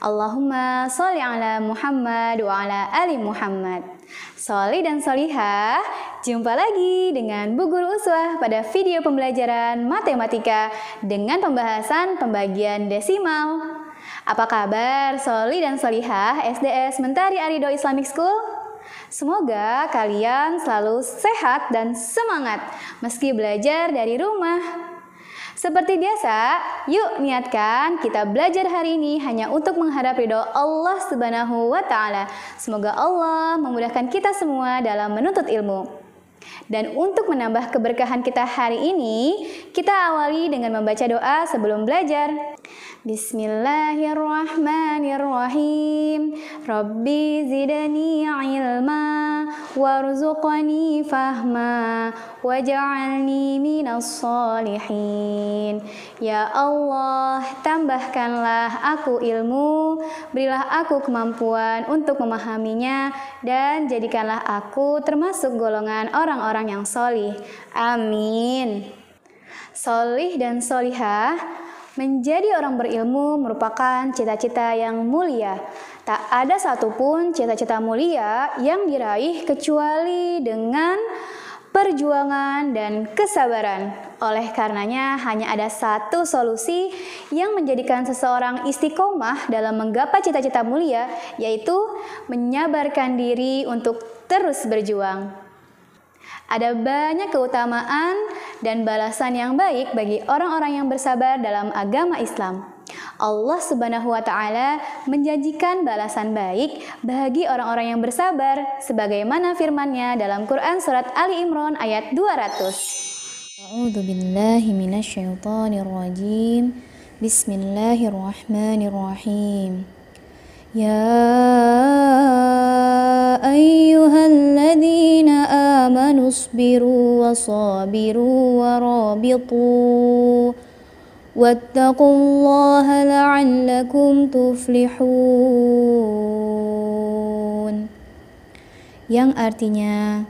Allahumma sholli ala Muhammad wa ala ali Muhammad. Sholli dan sholihah, jumpa lagi dengan Bu Guru Uswah pada video pembelajaran matematika dengan pembahasan pembagian desimal. Apa kabar sholli dan sholihah SDS Mentari Arido Islamic School? Semoga kalian selalu sehat dan semangat meski belajar dari rumah. Seperti biasa, yuk niatkan kita belajar hari ini hanya untuk mengharap ridho Allah Subhanahu wa Ta'ala. Semoga Allah memudahkan kita semua dalam menuntut ilmu. Dan untuk menambah keberkahan kita hari ini, kita awali dengan membaca doa sebelum belajar. Bismillahirrahmanirrahim. Rabbi zidni ilma warzuqni fahma waj'alni minas sholihin. Ya Allah, tambahkanlah aku ilmu, berilah aku kemampuan untuk memahaminya, dan jadikanlah aku termasuk golongan orang-orang yang sholih. Amin. Sholih dan sholihah, menjadi orang berilmu merupakan cita-cita yang mulia. Tak ada satupun cita-cita mulia yang diraih kecuali dengan perjuangan dan kesabaran. Oleh karenanya, hanya ada satu solusi yang menjadikan seseorang istiqomah dalam menggapai cita-cita mulia, yaitu menyabarkan diri untuk terus berjuang. Ada banyak keutamaan dan balasan yang baik bagi orang-orang yang bersabar dalam agama Islam. Allah Subhanahu wa Ta'ala menjanjikan balasan baik bagi orang-orang yang bersabar sebagaimana firman-Nya dalam Quran surat Ali Imran ayat 200. A'udzu billahi minasyaitonir rajim. Bismillahirrahmanirrahim. Ya ayyuhalladzina amanu isbiru wasabiru warabitu wattaqullaha la'allakum tuflihun. Yang artinya,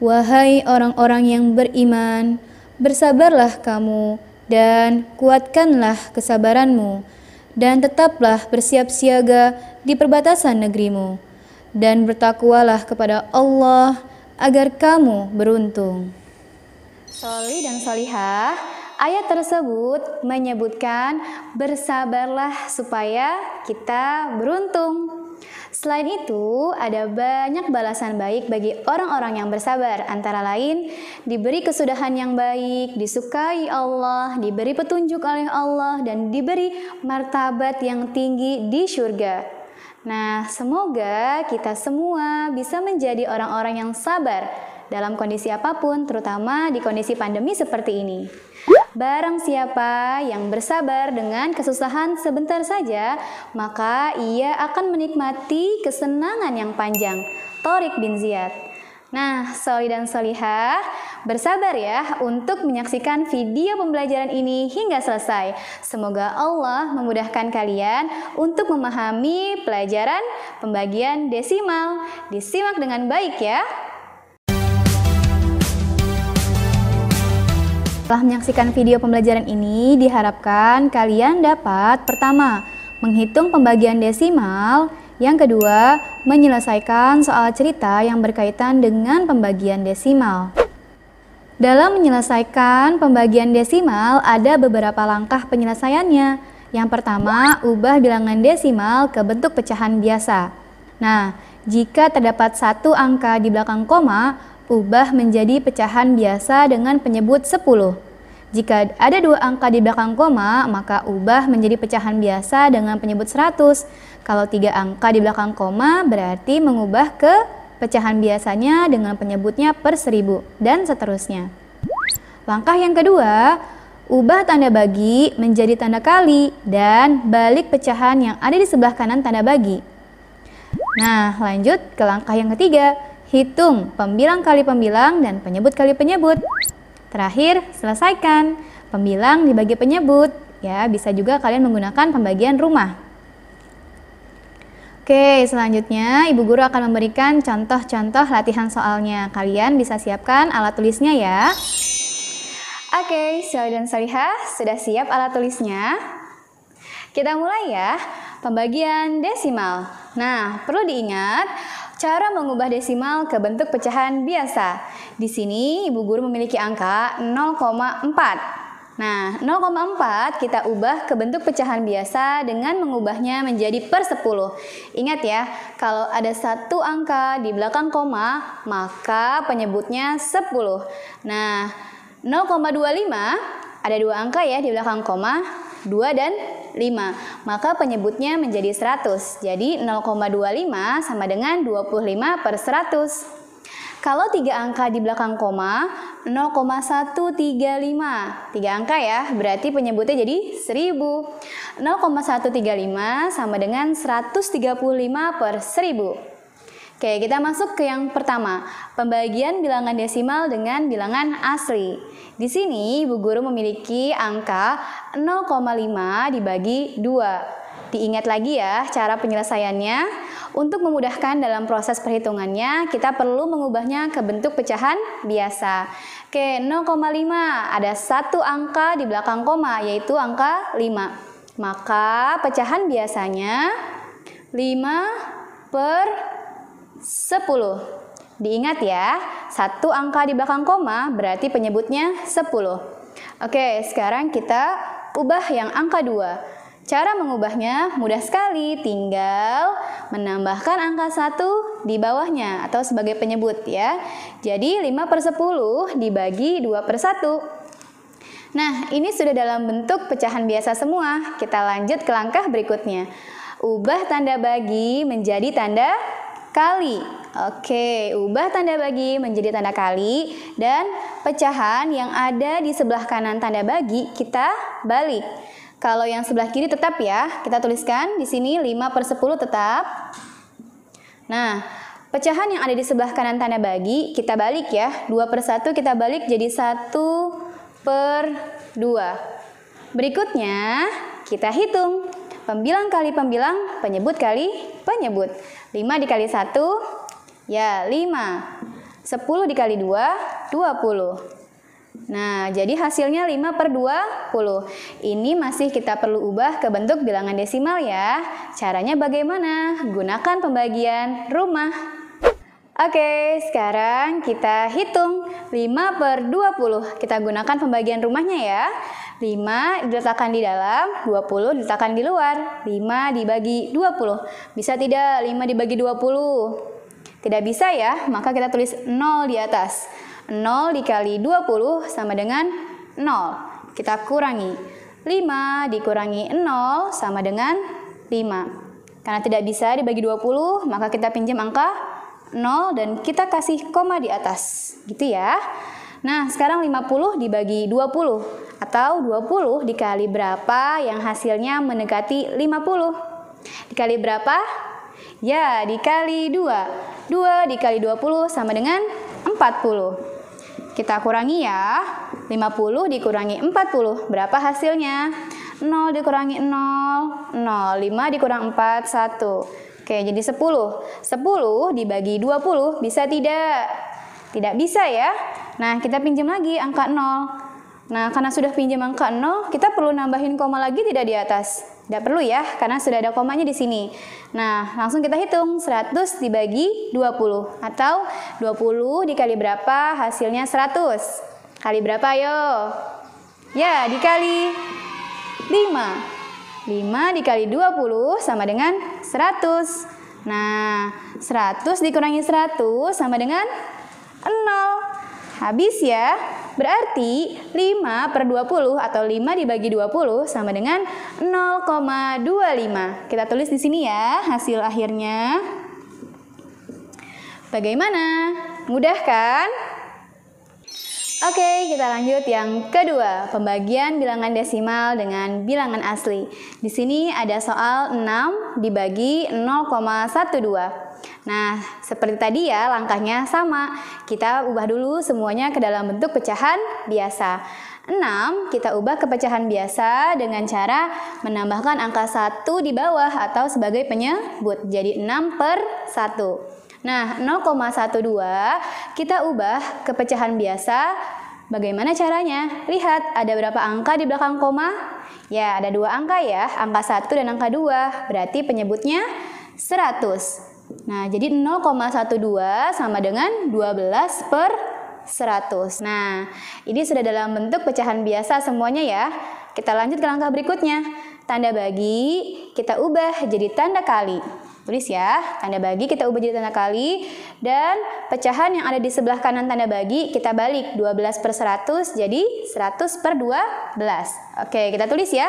wahai orang-orang yang beriman, bersabarlah kamu dan kuatkanlah kesabaranmu, dan tetaplah bersiap siaga di perbatasan negerimu, dan bertakwalah kepada Allah agar kamu beruntung. Sholih dan sholihah, ayat tersebut menyebutkan bersabarlah supaya kita beruntung. Selain itu, ada banyak balasan baik bagi orang-orang yang bersabar, antara lain diberi kesudahan yang baik, disukai Allah, diberi petunjuk oleh Allah, dan diberi martabat yang tinggi di surga. Nah, semoga kita semua bisa menjadi orang-orang yang sabar dalam kondisi apapun, terutama di kondisi pandemi seperti ini. Barang siapa yang bersabar dengan kesusahan sebentar saja, maka ia akan menikmati kesenangan yang panjang. Thoriq bin Ziyad. Nah, sholih dan sholihah, bersabar ya untuk menyaksikan video pembelajaran ini hingga selesai. Semoga Allah memudahkan kalian untuk memahami pelajaran pembagian desimal. Disimak dengan baik ya. Setelah menyaksikan video pembelajaran ini, diharapkan kalian dapat pertama, menghitung pembagian desimal, yang kedua, menyelesaikan soal cerita yang berkaitan dengan pembagian desimal. Dalam menyelesaikan pembagian desimal, ada beberapa langkah penyelesaiannya. Yang pertama, ubah bilangan desimal ke bentuk pecahan biasa. Nah, jika terdapat satu angka di belakang koma, ubah menjadi pecahan biasa dengan penyebut 10. Jika ada dua angka di belakang koma, maka ubah menjadi pecahan biasa dengan penyebut 100. Kalau 3 angka di belakang koma, berarti mengubah ke pecahan biasanya dengan penyebutnya per 1000, dan seterusnya. Langkah yang kedua, ubah tanda bagi menjadi tanda kali, dan balik pecahan yang ada di sebelah kanan tanda bagi. Nah, lanjut ke langkah yang ketiga, hitung pembilang kali pembilang dan penyebut kali penyebut. Terakhir, selesaikan pembilang dibagi penyebut. Ya, bisa juga kalian menggunakan pembagian rumah. Oke, selanjutnya Ibu Guru akan memberikan contoh-contoh latihan soalnya. Kalian bisa siapkan alat tulisnya ya. Oke, sholih dan sholihah, sudah siap alat tulisnya? Kita mulai ya. pembagian desimal. Nah, perlu diingat cara mengubah desimal ke bentuk pecahan biasa. Di sini Ibu Guru memiliki angka 0,4. Nah, 0,4 kita ubah ke bentuk pecahan biasa dengan mengubahnya menjadi per 10. Ingat ya, kalau ada satu angka di belakang koma, maka penyebutnya 10. Nah, 0,25 ada dua angka ya di belakang koma, 2 dan 5. Maka penyebutnya menjadi 100. Jadi 0,25 sama dengan 25 per 100. Kalau 3 angka di belakang koma, 0,135. 3 angka ya, berarti penyebutnya jadi 1000. 0,135 sama dengan 135 per 1000. Oke, kita masuk ke yang pertama, pembagian bilangan desimal dengan bilangan asli. Di sini Ibu Guru memiliki angka 0,5 dibagi 2. Diingat lagi ya cara penyelesaiannya. Untuk memudahkan dalam proses perhitungannya, kita perlu mengubahnya ke bentuk pecahan biasa. Oke, 0,5 ada satu angka di belakang koma, yaitu angka 5. Maka pecahan biasanya 5 per 10. Diingat ya, satu angka di belakang koma berarti penyebutnya 10. Oke, sekarang kita ubah yang angka 2. Cara mengubahnya mudah sekali, tinggal menambahkan angka 1 di bawahnya atau sebagai penyebut ya. Jadi 5 per 10 dibagi 2 per 1. Nah, ini sudah dalam bentuk pecahan biasa semua. Kita lanjut ke langkah berikutnya. Ubah tanda bagi menjadi tanda kali. Oke, ubah tanda bagi menjadi tanda kali dan pecahan yang ada di sebelah kanan tanda bagi kita balik. Kalau yang sebelah kiri tetap ya, kita tuliskan di sini 5 per 10 tetap. Nah, pecahan yang ada di sebelah kanan tanda bagi kita balik ya. 2 per 1 kita balik jadi 1 per 2. Berikutnya kita hitung. Pembilang kali pembilang, penyebut kali penyebut. 5 dikali 1, ya 5. 10 dikali 2, 20. Nah, jadi hasilnya 5 per 20. Ini masih kita perlu ubah ke bentuk bilangan desimal ya. Caranya bagaimana? Gunakan pembagian rumah. Oke, sekarang kita hitung 5 per 20. Kita gunakan pembagian rumahnya ya. 5 diletakkan di dalam, 20 diletakkan di luar. 5 dibagi 20. Bisa tidak 5 dibagi 20? Tidak bisa ya, maka kita tulis 0 di atas. 0 dikali 20 sama dengan 0. Kita kurangi. 5 dikurangi 0 sama dengan 5. Karena tidak bisa dibagi 20, maka kita pinjam angka 0 dan kita kasih koma di atas. Gitu ya. Nah, sekarang 50 dibagi 20. Atau 20 dikali berapa yang hasilnya mendekati 50. Dikali berapa? Ya, dikali 2. 2 dikali 20 sama dengan 40. Kita kurangi ya, 50 dikurangi 40, berapa hasilnya? 0 dikurangi 0, 0, 5 dikurang 4, 1. Oke, jadi 10. 10 dibagi 20, bisa tidak? Tidak bisa ya. Nah, kita pinjam lagi angka 0. Nah, karena sudah pinjam angka 0, kita perlu nambahin koma lagi tidak di atas? Tidak perlu ya, karena sudah ada komanya di sini. Nah, langsung kita hitung 100 dibagi 20 atau 20 dikali berapa hasilnya 100. Kali berapa ayo? Ya, dikali 5. 5 dikali 20 sama dengan 100. Nah, 100 dikurangi 100 sama dengan 0. Habis ya. Berarti 5 per 20 atau 5 dibagi 20 sama dengan 0,25. Kita tulis di sini ya hasil akhirnya. Bagaimana? Mudah kan? Oke, kita lanjut yang kedua, pembagian bilangan desimal dengan bilangan asli. Di sini ada soal 6 dibagi 0,12. Nah, seperti tadi ya, langkahnya sama. Kita ubah dulu semuanya ke dalam bentuk pecahan biasa. 6 kita ubah ke pecahan biasa dengan cara menambahkan angka 1 di bawah atau sebagai penyebut. Jadi 6 per 1. Nah, 0,12 kita ubah ke pecahan biasa. Bagaimana caranya? Lihat, ada berapa angka di belakang koma? Ya, ada dua angka ya, angka 1 dan angka 2. Berarti penyebutnya 100. Nah, jadi 0,12 sama dengan 12 per 100. Nah, ini sudah dalam bentuk pecahan biasa semuanya ya. Kita lanjut ke langkah berikutnya. Tanda bagi kita ubah jadi tanda kali. Tulis ya, tanda bagi kita ubah jadi tanda kali. Dan pecahan yang ada di sebelah kanan tanda bagi kita balik 12 per 100 jadi 100 per 12. Oke, kita tulis ya.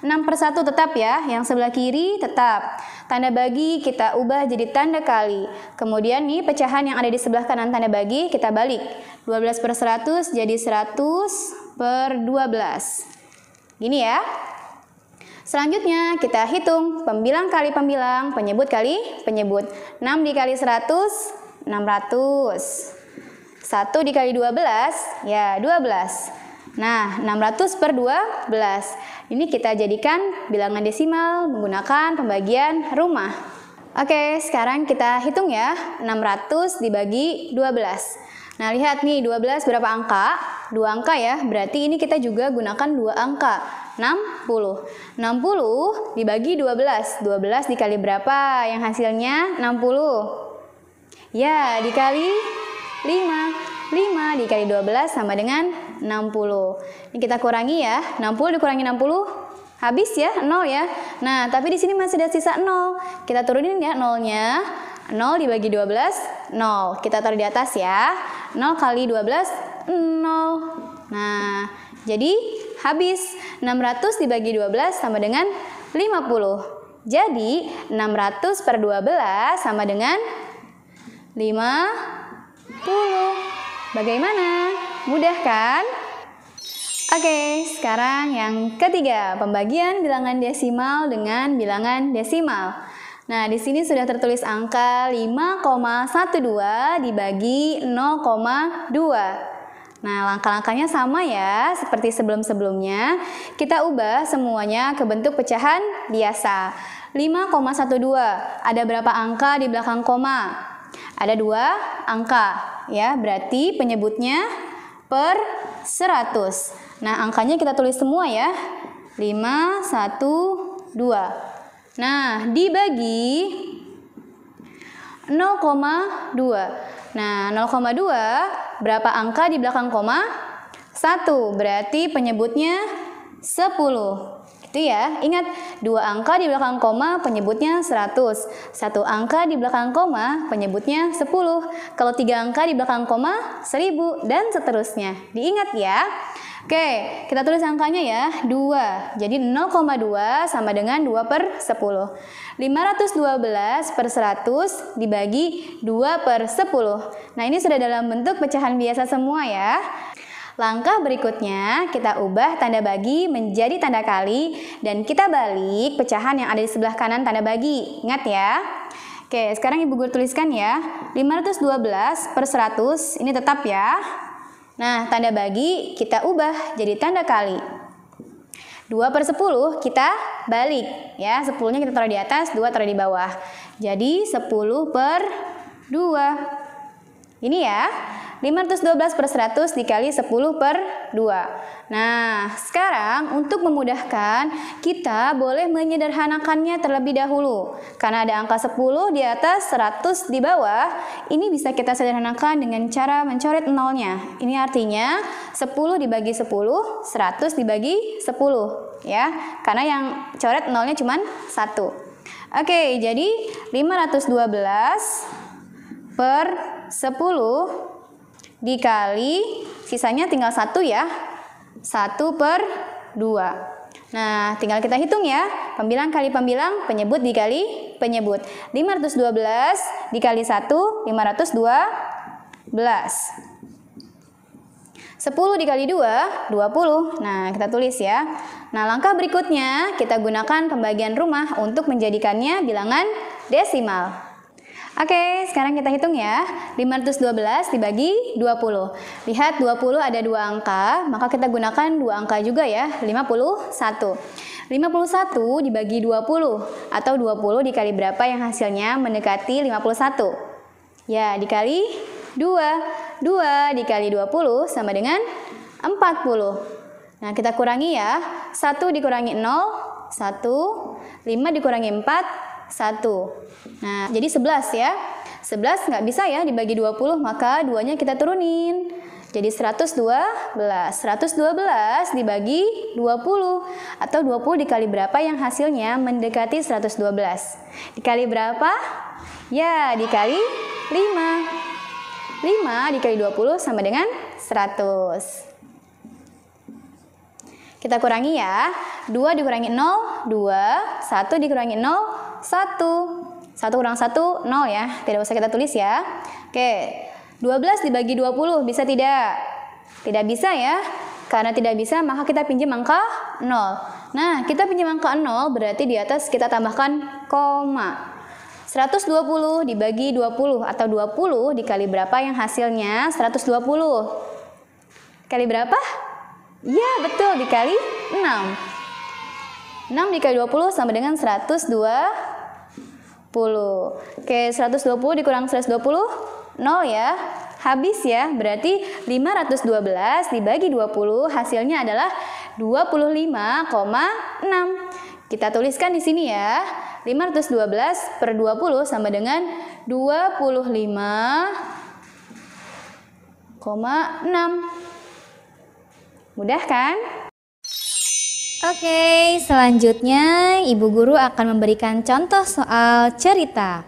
6 per 1 tetap ya, yang sebelah kiri tetap. Tanda bagi kita ubah jadi tanda kali. Kemudian nih pecahan yang ada di sebelah kanan tanda bagi kita balik. 12 per 100 jadi 100 per 12. Gini ya. Selanjutnya kita hitung pembilang kali pembilang, penyebut kali penyebut. 6 dikali 100, 600. 1 dikali 12, ya 12. Nah, 600 per 12. Ini kita jadikan bilangan desimal menggunakan pembagian rumah. Oke, sekarang kita hitung ya. 600 dibagi 12. Nah, lihat nih 12 berapa angka? 2 angka ya, berarti ini kita juga gunakan 2 angka. 60. 60 dibagi 12. 12 dikali berapa? Yang hasilnya 60. Ya, dikali 5. 5 dikali 12 sama dengan 60. Ini kita kurangi ya. 60 dikurangi 60 habis ya, 0 ya. Nah, tapi di sini masih ada sisa 0. Kita turunin ya 0-nya. 0 dibagi 12, 0. Kita taruh di atas ya. 0 kali 12, 0. Nah, jadi habis 600 dibagi 12 sama dengan 50. Jadi 600 per 12 sama dengan 50. Bagaimana? Mudah kan? Oke, sekarang yang ketiga, pembagian bilangan desimal dengan bilangan desimal. Nah, di sini sudah tertulis angka 5,12 dibagi 0,2. Nah, langkah-langkahnya sama ya, seperti sebelum-sebelumnya. Kita ubah semuanya ke bentuk pecahan biasa. 5,12. Ada berapa angka di belakang koma? Ada 2 angka, ya. Berarti penyebutnya per 100. Nah, angkanya kita tulis semua ya. 5, 1, 2. Nah, dibagi 0,2. Nah, 0,2 berapa angka di belakang koma? 1. Berarti penyebutnya 10. Gitu ya. Ingat, 2 angka di belakang koma penyebutnya 100. 1 angka di belakang koma penyebutnya 10. Kalau 3 angka di belakang koma 1000 dan seterusnya. Diingat ya. Oke, kita tulis angkanya ya, 2. Jadi 0,2 sama dengan 2 per 10. 512 per 100 dibagi 2 per 10. Nah, ini sudah dalam bentuk pecahan biasa semua ya. Langkah berikutnya, kita ubah tanda bagi menjadi tanda kali dan kita balik pecahan yang ada di sebelah kanan tanda bagi. Ingat ya. Oke, sekarang Ibu Guru tuliskan ya. 512 per 100, ini tetap ya. Nah, tanda bagi kita ubah jadi tanda kali. 2 per 10 kita balik ya. 10-nya kita taruh di atas, 2 taruh di bawah. Jadi 10 per 2. Ini ya. 512 per 100 dikali 10 per 2. Nah, sekarang untuk memudahkan, kita boleh menyederhanakannya terlebih dahulu. Karena ada angka 10 di atas, 100 di bawah, ini bisa kita sederhanakan dengan cara mencoret nolnya. Ini artinya 10 dibagi 10, 100 dibagi 10. Ya, karena yang coret nolnya cuma 1. Oke, jadi 512 per 10 dikali, sisanya tinggal 1 ya, 1 per 2. Nah, tinggal kita hitung ya, pembilang kali pembilang, penyebut dikali penyebut. 512 dikali 1, 512. 10 dikali 2, 20. Nah, kita tulis ya. Nah, langkah berikutnya, kita gunakan pembagian rumah untuk menjadikannya bilangan desimal. Oke, sekarang kita hitung ya. 512 dibagi 20. Lihat 20 ada 2 angka, maka kita gunakan 2 angka juga ya, 51. 51 dibagi 20 atau 20 dikali berapa yang hasilnya mendekati 51? Ya, dikali 2. 2 dikali 20 sama dengan 40. Nah, kita kurangi ya. 1 dikurangi 0, 1. 5 dikurangi 4, 1. Nah, jadi 11 ya. 11 nggak bisa ya dibagi 20, maka 2-nya kita turunin. Jadi 112. 112 dibagi 20. Atau 20 dikali berapa yang hasilnya mendekati 112? Dikali berapa? Ya, dikali 5. 5 dikali 20 sama dengan 100. Kita kurangi ya. 2 dikurangi 0, 2. 1 dikurangi 0, 1. 1 kurang 1, 0 ya. Tidak usah kita tulis ya. Oke, 12 dibagi 20, bisa tidak? Tidak bisa ya. Karena tidak bisa, maka kita pinjam angka 0. Nah, kita pinjam angka 0, berarti di atas kita tambahkan koma. 120 dibagi 20, atau 20 dikali berapa yang hasilnya 120? Kali berapa? Ya, betul, dikali 6. 6 dikali 20 sama dengan 120. Oke, 120 dikurang 120, 0 ya. Habis ya, berarti 512 dibagi 20 hasilnya adalah 25,6. Kita tuliskan di sini ya. 512 per 20 sama dengan 25,6. Mudah kan? Oke, selanjutnya Ibu Guru akan memberikan contoh soal cerita.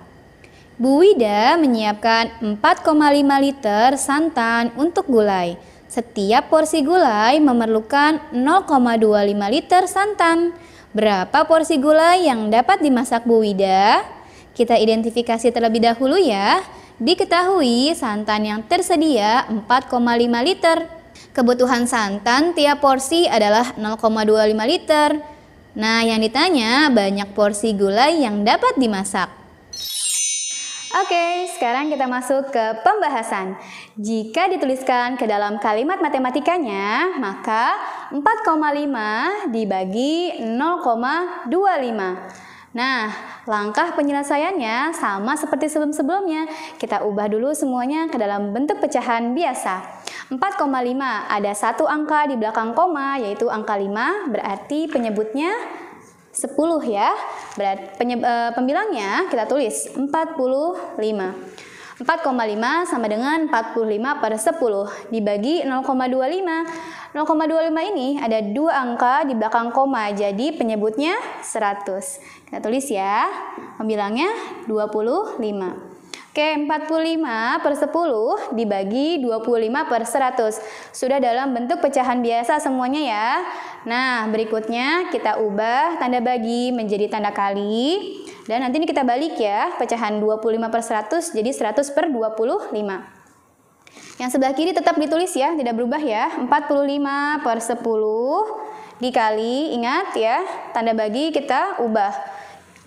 Bu Wida menyiapkan 4,5 liter santan untuk gulai. Setiap porsi gulai memerlukan 0,25 liter santan. Berapa porsi gulai yang dapat dimasak Bu Wida? Kita identifikasi terlebih dahulu ya. Diketahui santan yang tersedia 4,5 liter. Kebutuhan santan tiap porsi adalah 0,25 liter. Nah, yang ditanya banyak porsi gulai yang dapat dimasak. Oke, sekarang kita masuk ke pembahasan. Jika dituliskan ke dalam kalimat matematikanya, maka 4,5 dibagi 0,25. Nah, langkah penyelesaiannya sama seperti sebelum-sebelumnya. Kita ubah dulu semuanya ke dalam bentuk pecahan biasa. 4,5 ada satu angka di belakang koma, yaitu angka 5, berarti penyebutnya 10 ya. Berarti pembilangnya kita tulis 45. 4,5 sama dengan 45 per 10 dibagi 0,25. 0,25 ini ada dua angka di belakang koma, jadi penyebutnya 100. Kita tulis ya, pembilangnya 25. Oke, 45 per 10 dibagi 25 per 100. Sudah dalam bentuk pecahan biasa semuanya ya. Nah, berikutnya kita ubah tanda bagi menjadi tanda kali. Dan nanti ini kita balik ya, pecahan 25 per 100 jadi 100 per 25. Yang sebelah kiri tetap ditulis ya, tidak berubah ya. 45 per 10 dikali, ingat ya, tanda bagi kita ubah.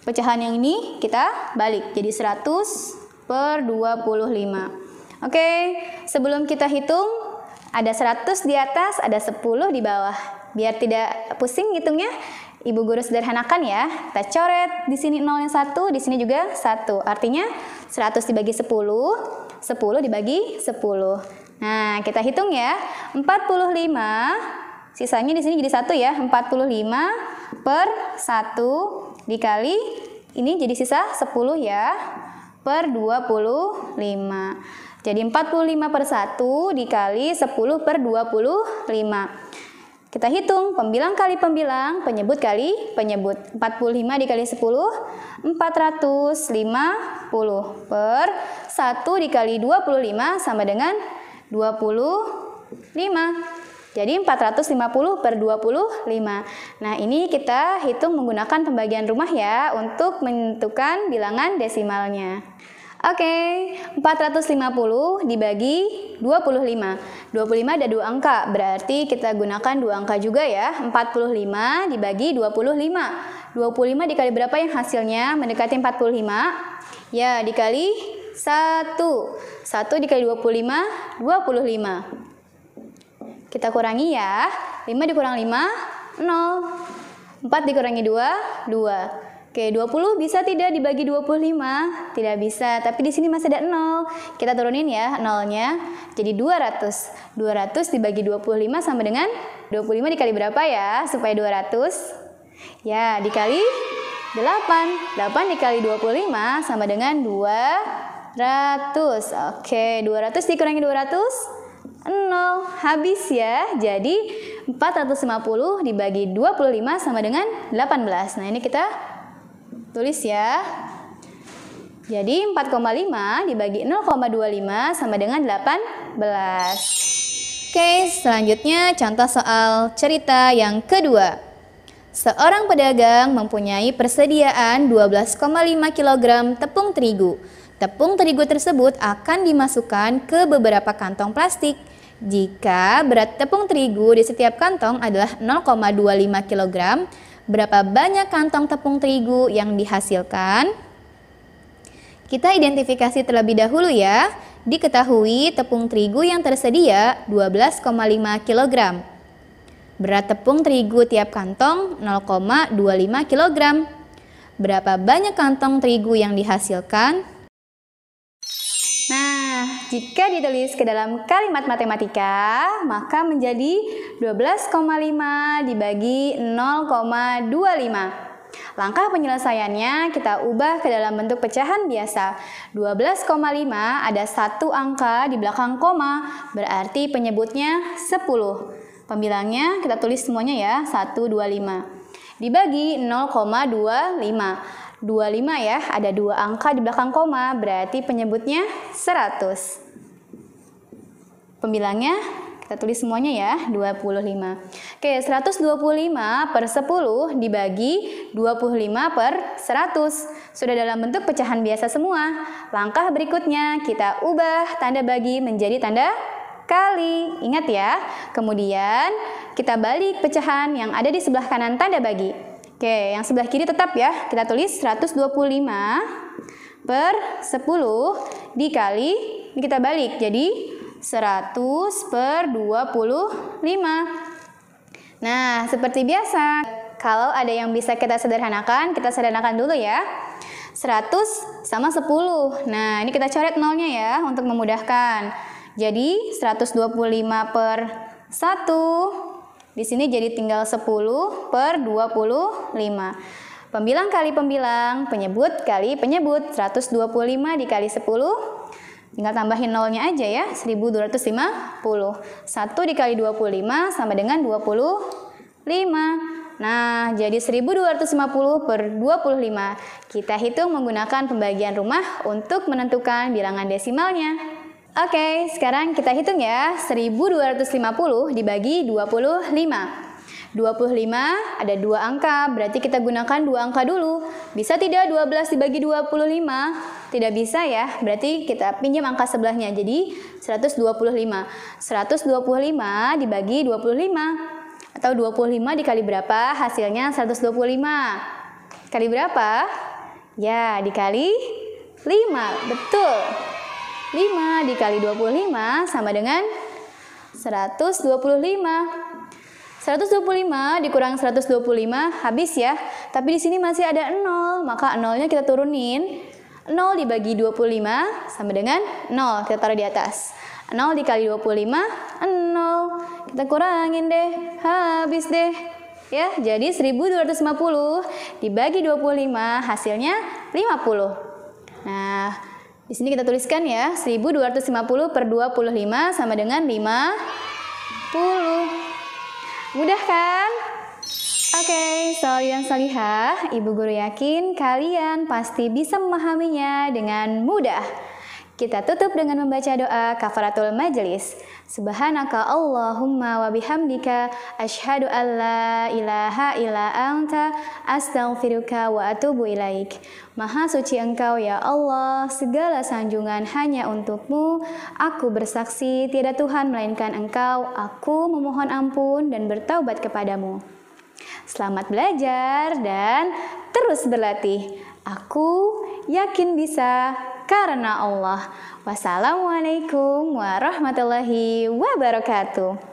Pecahan yang ini kita balik jadi 100 per 25. Oke, sebelum kita hitung, ada 100 di atas, ada 10 di bawah. Biar tidak pusing hitungnya, Ibu Guru sederhanakan ya. Kita coret di sini 0 yang 1, di sini juga 1. Artinya 100 dibagi 10, 10 dibagi 10. Nah, kita hitung ya. 45, sisanya di sini jadi 1 ya. 45 per 1 dikali, ini jadi sisa 10 ya, per 25. Jadi 45 per 1 dikali 10 per 25. Kita hitung pembilang kali pembilang, penyebut kali penyebut. 45 dikali 10, 450 per 1 dikali 25 sama dengan 25. Jadi 450 per 25. Nah, ini kita hitung menggunakan pembagian rumah ya untuk menentukan bilangan desimalnya. Oke, 450 dibagi 25. 25 ada dua angka, berarti kita gunakan dua angka juga ya. 45 dibagi 25. 25 dikali berapa yang hasilnya mendekati 45? Ya, dikali 1. 1 dikali 25, 25. Kita kurangi ya. 5 dikurang 5, 0. 4 dikurangi 2, 2. Oke, 20 bisa tidak dibagi 25? Tidak bisa, tapi di sini masih ada 0. Kita turunin ya nolnya. Jadi 200. 200 dibagi 25 sama dengan 25 dikali berapa ya? Supaya 200. Ya, dikali 8. 8 dikali 25 sama dengan 200. Oke, 200 dikurangi 200. 0. Habis ya. Jadi 450 dibagi 25 sama dengan 18. Nah, ini kita tulis ya. Jadi 4,5 dibagi 0,25 sama dengan 18. Oke, selanjutnya contoh soal cerita yang kedua. Seorang pedagang mempunyai persediaan 12,5 kg tepung terigu. Tepung terigu tersebut akan dimasukkan ke beberapa kantong plastik. Jika berat tepung terigu di setiap kantong adalah 0,25 kg, berapa banyak kantong tepung terigu yang dihasilkan? Kita identifikasi terlebih dahulu ya. Diketahui tepung terigu yang tersedia 12,5 kg. Berat tepung terigu tiap kantong 0,25 kg. Berapa banyak kantong terigu yang dihasilkan? Nah, jika ditulis ke dalam kalimat matematika, maka menjadi 12,5 dibagi 0,25. Langkah penyelesaiannya kita ubah ke dalam bentuk pecahan biasa. 12,5 ada satu angka di belakang koma, berarti penyebutnya 10. Pembilangnya kita tulis semuanya ya, 125. Dibagi 0,25. 25 ya, ada dua angka di belakang koma, berarti penyebutnya 100. Pembilangnya kita tulis semuanya ya, 25. Oke, 125 per 10 dibagi 25 per 100. Sudah dalam bentuk pecahan biasa semua. Langkah berikutnya kita ubah tanda bagi menjadi tanda kali. Ingat ya, kemudian kita balik pecahan yang ada di sebelah kanan tanda bagi. Oke, yang sebelah kiri tetap ya, kita tulis 125 per 10 dikali, ini kita balik, jadi 100 per 25. Nah, seperti biasa, kalau ada yang bisa kita sederhanakan, kita sederhanakan dulu ya. 100 sama 10, nah ini kita coret nolnya ya, untuk memudahkan. Jadi 125 per 1, di sini jadi tinggal 10 per 25. Pembilang kali pembilang, penyebut kali penyebut. 125 dikali 10, tinggal tambahin nolnya aja ya, 1250. 1 dikali 25 sama dengan 25. Nah, jadi 1250 per 25. Kita hitung menggunakan pembagian rumah untuk menentukan bilangan desimalnya. Oke, sekarang kita hitung ya, 1250 dibagi 25. 25 ada dua angka, berarti kita gunakan dua angka dulu. Bisa tidak 12 dibagi 25? Tidak bisa ya, berarti kita pinjam angka sebelahnya, jadi 125. 125 dibagi 25. Atau 25 dikali berapa? Hasilnya 125. Kali berapa? Ya, dikali 5, betul. 5 dikali 25 sama dengan 125. 125 dikurang 125 habis ya. Tapi di sini masih ada 0, maka 0-nya kita turunin. 0 dibagi 25 sama dengan 0, kita taruh di atas. 0 dikali 25, 0. Kita kurangin deh, habis deh. Ya, jadi 1250 dibagi 25 hasilnya 50. Nah, di sini kita tuliskan ya, 1250 per 25 sama dengan 50. Mudah kan? Oke, sholih dan sholihah, Ibu Guru yakin kalian pasti bisa memahaminya dengan mudah. Kita tutup dengan membaca doa kafaratul majelis. Subhanaka Allahumma wa bihamdika asyhadu an la ilaha illa anta astaghfiruka wa atubu ilaik. Maha suci Engkau ya Allah, segala sanjungan hanya untukmu. Aku bersaksi tiada Tuhan melainkan Engkau. Aku memohon ampun dan bertaubat kepadamu. Selamat belajar dan terus berlatih. Aku yakin bisa karena Allah. Wassalamualaikum warahmatullahi wabarakatuh.